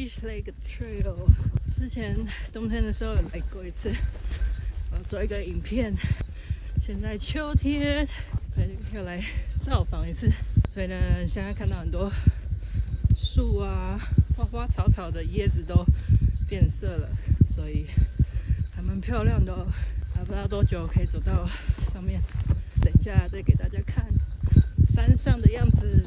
Fish Lake Trail， 之前冬天的时候有来过一次，我做一个影片。现在秋天，又来造访一次，所以呢，现在看到很多树啊、花花草草的叶子都变色了，所以还蛮漂亮的哦。还不知道多久可以走到上面，等一下再给大家看山上的样子。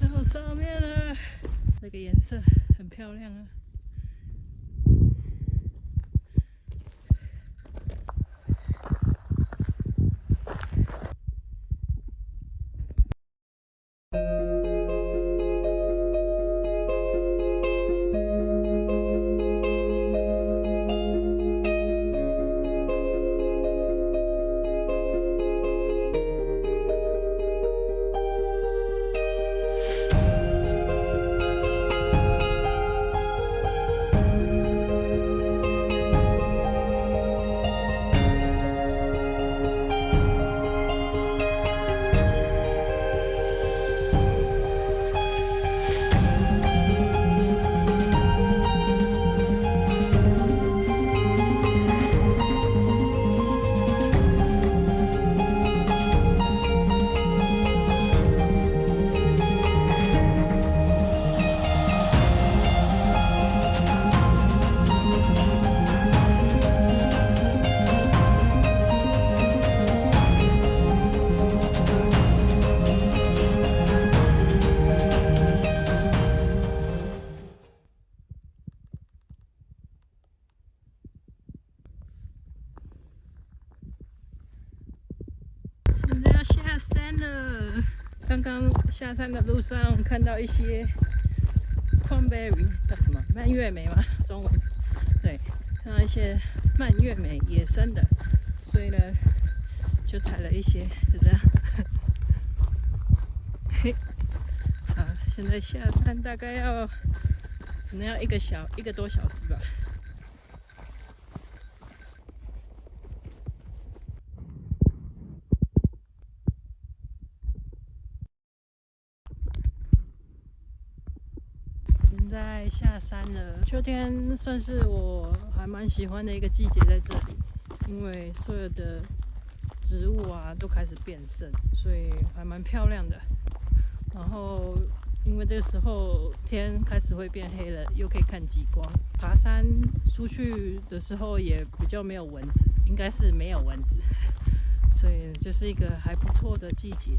到上面了，这个颜色很漂亮啊。现在要下山了。刚刚下山的路上看到一些 cranberry 叫什么蔓越莓吗？中文对，看到一些蔓越莓野生的，所以呢就采了一些，就这样。好，现在下山大概可能要一个多小时吧。现在下山了，秋天算是我还蛮喜欢的一个季节在这里，因为所有的植物啊都开始变色，所以还蛮漂亮的。然后因为这个时候天开始会变黑了，又可以看极光。爬山出去的时候也比较没有蚊子，应该是没有蚊子，所以就是一个还不错的季节。